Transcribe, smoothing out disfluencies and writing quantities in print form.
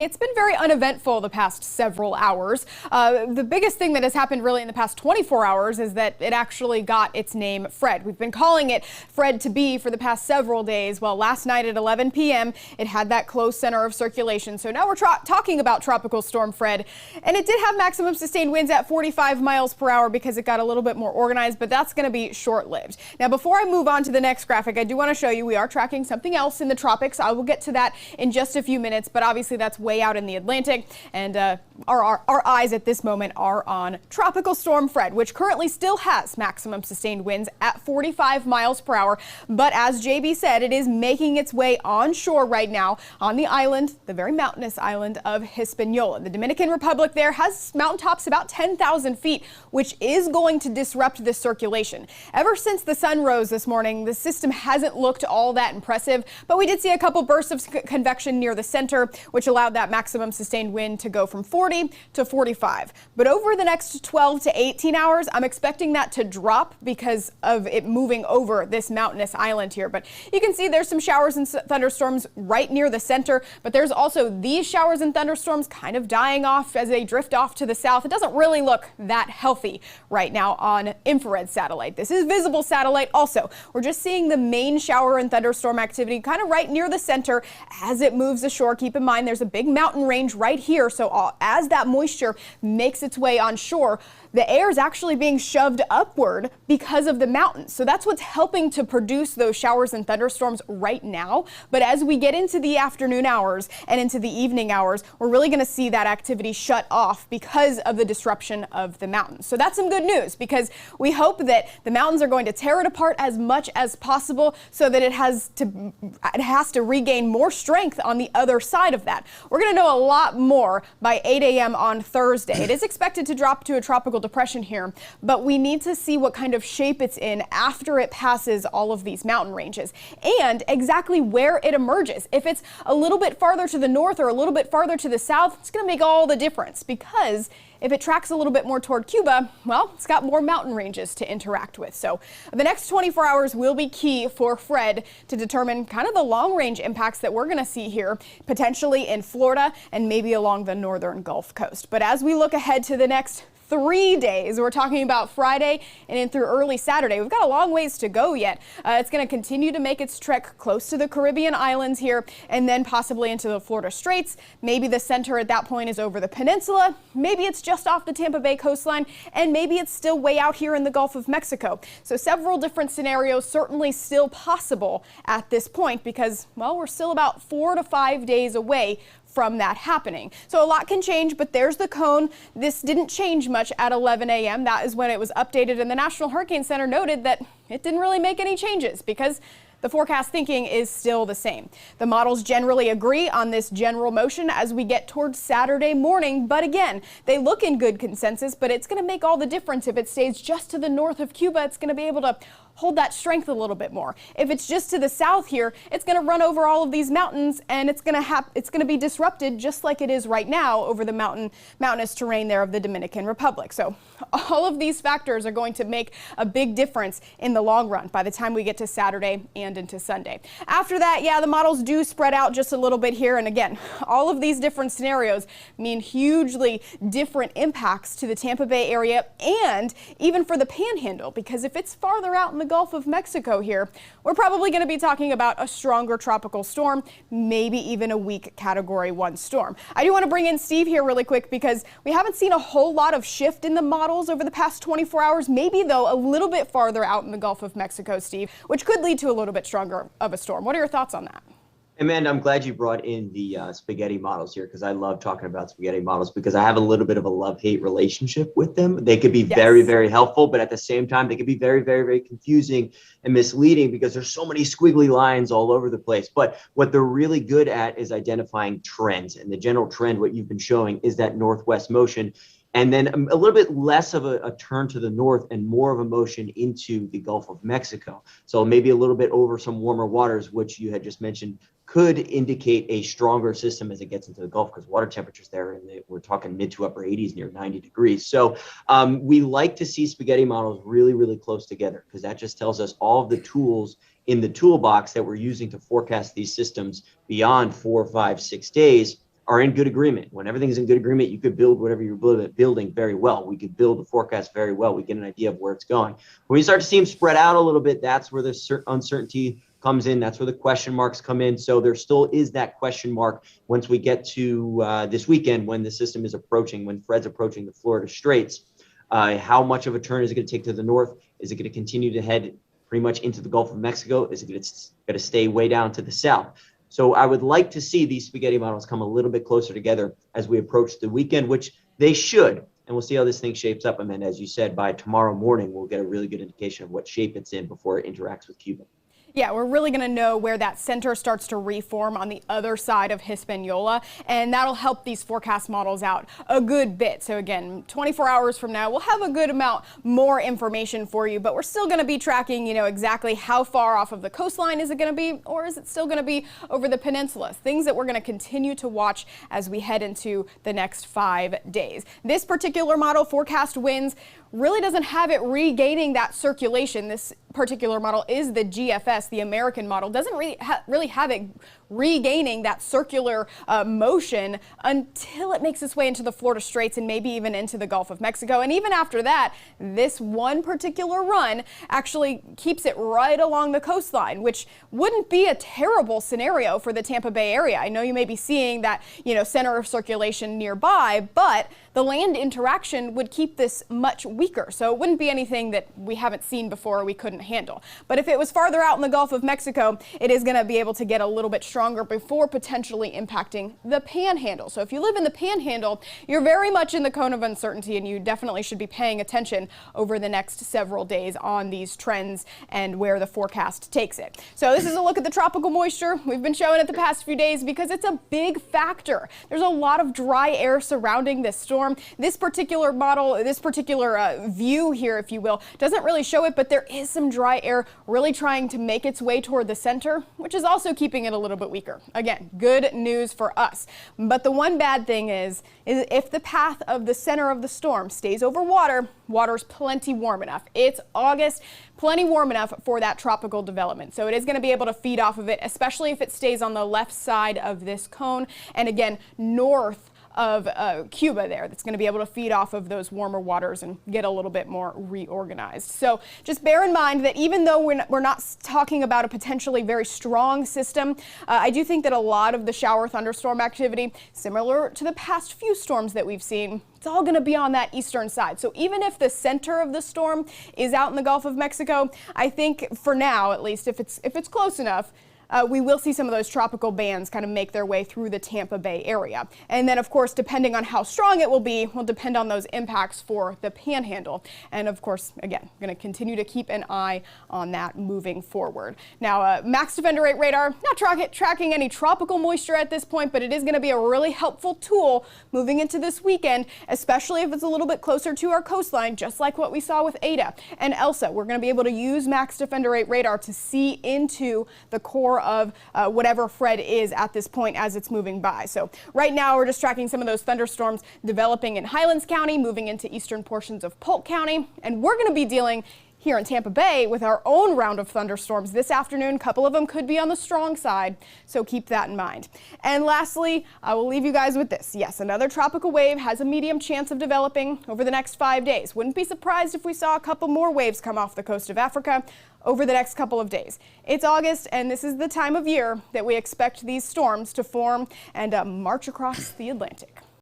It's been very uneventful the past several hours. The biggest thing that has happened really in the past 24 hours is that it actually got its name Fred. We've been calling it Fred to be for the past several days. Well, last night at 11 p.m. it had that close center of circulation. So now we're talking about Tropical Storm Fred. And it did have maximum sustained winds at 45 miles per hour because it got a little bit more organized, but that's going to be short-lived. Now, before I move on to the next graphic, I do want to show you we are tracking something else in the tropics. I will get to that in just a few minutes, but obviously that's way out in the Atlantic, and our eyes at this moment are on Tropical Storm Fred, which currently still has maximum sustained winds at 45 miles per hour. But as JB said, it is making its way onshore right now on the island, the very mountainous island of Hispaniola. The Dominican Republic there has mountaintops about 10,000 feet, which is going to disrupt this circulation. Ever since the sun rose this morning, the system hasn't looked all that impressive, but we did see a couple bursts of convection near the center, which allowed that maximum sustained wind to go from 40 to 45. But over the next 12 to 18 hours, I'm expecting that to drop because of it moving over this mountainous island here. But you can see there's some showers and thunderstorms right near the center, but there's also these showers and thunderstorms kind of dying off as they drift off to the south. It doesn't really look that healthy right now on infrared satellite. This is visible satellite also. We're just seeing the main shower and thunderstorm activity kind of right near the center as it moves ashore. Keep in mind there's a big mountain range right here, so as that moisture makes its way onshore, the air is actually being shoved upward because of the mountains. So that's what's helping to produce those showers and thunderstorms right now. But as we get into the afternoon hours and into the evening hours, we're really going to see that activity shut off because of the disruption of the mountains. So that's some good news, because we hope that the mountains are going to tear it apart as much as possible so that it has to regain more strength on the other side of that. We're going to know a lot more by 8 a.m. on Thursday. It is expected to drop to a tropical depression here, but we need to see what kind of shape it's in after it passes all of these mountain ranges and exactly where it emerges. If it's a little bit farther to the north or a little bit farther to the south, it's going to make all the difference, because if it tracks a little bit more toward Cuba, well, it's got more mountain ranges to interact with. So the next 24 hours will be key for Fred to determine kind of the long range impacts that we're going to see here, potentially in Florida and maybe along the northern Gulf Coast. But as we look ahead to the next 3 days, we're talking about Friday and in through early Saturday. We've got a long ways to go yet. It's going to continue to make its trek close to the Caribbean islands here and then possibly into the Florida Straits. Maybe the center at that point is over the peninsula. Maybe it's just off the Tampa Bay coastline, and maybe it's still way out here in the Gulf of Mexico. So several different scenarios certainly still possible at this point because, well, we're still about 4 to 5 days away from that happening. So a lot can change, but there's the cone. This didn't change much at 11 a.m. That is when it was updated, and the National Hurricane Center noted that it didn't really make any changes because the forecast thinking is still the same. The models generally agree on this general motion as we get towards Saturday morning, but again, they look in good consensus, but it's going to make all the difference. If it stays just to the north of Cuba, it's going to be able to hold that strength a little bit more. If it's just to the south here, it's going to run over all of these mountains, and it's going to be disrupted just like it is right now over the mountainous terrain there of the Dominican Republic. So all of these factors are going to make a big difference in the long run by the time we get to Saturday and into Sunday. After that, yeah, the models do spread out just a little bit here, and again, all of these different scenarios mean hugely different impacts to the Tampa Bay area and even for the Panhandle, because if it's farther out in the Gulf of Mexico here, we're probably going to be talking about a stronger tropical storm, maybe even a weak Category 1 storm. I do want to bring in Steve here really quick because we haven't seen a whole lot of shift in the models over the past 24 hours, maybe though a little bit farther out in the Gulf of Mexico, Steve, which could lead to a little bit stronger of a storm. What are your thoughts on that? Amanda, I'm glad you brought in the spaghetti models here, because I love talking about spaghetti models because I have a little bit of a love-hate relationship with them. They could be very, very helpful, but at the same time, they could be very, very, very confusing and misleading because there's so many squiggly lines all over the place. But what they're really good at is identifying trends. And the general trend, what you've been showing, is that northwest motion. And then a little bit less of a turn to the north and more of a motion into the Gulf of Mexico. So maybe a little bit over some warmer waters, which you had just mentioned, could indicate a stronger system as it gets into the Gulf, because water temperatures there, and we're talking mid to upper 80s, near 90 degrees. So we like to see spaghetti models really, really close together, because that just tells us all of the tools in the toolbox that we're using to forecast these systems beyond 4, 5, 6 days are in good agreement. When everything's in good agreement, you could build whatever you're building very well. We could build the forecast very well. We get an idea of where it's going. When you start to see them spread out a little bit, that's where the uncertainty comes in. That's where the question marks come in. So there still is that question mark once we get to this weekend, when the system is approaching, when Fred's approaching the Florida Straits. How much of a turn is it going to take to the north? Is it going to continue to head pretty much into the Gulf of Mexico? Is it going to stay way down to the south? So I would like to see these spaghetti models come a little bit closer together as we approach the weekend, which they should. And we'll see how this thing shapes up. And then, as you said, by tomorrow morning, we'll get a really good indication of what shape it's in before it interacts with Cuba. Yeah, we're really going to know where that center starts to reform on the other side of Hispaniola, and that'll help these forecast models out a good bit. So again, 24 hours from now, we'll have a good amount more information for you, but we're still going to be tracking, exactly how far off of the coastline is it going to be, or is it still going to be over the peninsula? Things that we're going to continue to watch as we head into the next 5 days. This particular model, forecast winds, really doesn't have it regaining that circulation. This particular model is the GFS, the American model, doesn't really have it regaining that circular motion until it makes its way into the Florida Straits and maybe even into the Gulf of Mexico. And even after that, this one particular run actually keeps it right along the coastline, which wouldn't be a terrible scenario for the Tampa Bay area. I know you may be seeing that, center of circulation nearby, but the land interaction would keep this much weaker. So it wouldn't be anything that we haven't seen before or we couldn't handle. But if it was farther out in the Gulf of Mexico, it is going to be able to get a little bit stronger before potentially impacting the Panhandle. So if you live in the Panhandle, you're very much in the cone of uncertainty, and you definitely should be paying attention over the next several days on these trends and where the forecast takes it. So this is a look at the tropical moisture. We've been showing it the past few days because it's a big factor. There's a lot of dry air surrounding this storm. This particular model, this particular view here, if you will, doesn't really show it, but there is some dry air really trying to make its way toward the center, which is also keeping it a little bit weaker. Again, good news for us. But the one bad thing is if the path of the center of the storm stays over water's plenty warm enough. It's August, plenty warm enough for that tropical development. So it is going to be able to feed off of it, especially if it stays on the left side of this cone. And again, north of Cuba there, that's going to be able to feed off of those warmer waters and get a little bit more reorganized. So just bear in mind that even though we're not talking about a potentially very strong system, I do think that a lot of the shower thunderstorm activity, similar to the past few storms that we've seen, it's all going to be on that eastern side. So even if the center of the storm is out in the Gulf of Mexico, I think for now, at least, if it's close enough, we will see some of those tropical bands kind of make their way through the Tampa Bay area. And then, of course, depending on how strong it will depend on those impacts for the Panhandle. And, of course, again, going to continue to keep an eye on that moving forward. Now, Max Defender 8 radar, not tracking any tropical moisture at this point, but it is going to be a really helpful tool moving into this weekend, especially if it's a little bit closer to our coastline, just like what we saw with Ada and Elsa. We're going to be able to use Max Defender 8 radar to see into the core of whatever Fred is at this point as it's moving by. So right now we're just tracking some of those thunderstorms developing in Highlands County, moving into eastern portions of Polk County, and we're going to be dealing here in Tampa Bay with our own round of thunderstorms this afternoon. A couple of them could be on the strong side, so keep that in mind. And lastly, I will leave you guys with this. Yes, another tropical wave has a medium chance of developing over the next 5 days. Wouldn't be surprised if we saw a couple more waves come off the coast of Africa over the next couple of days. It's August, and this is the time of year that we expect these storms to form and march across the Atlantic.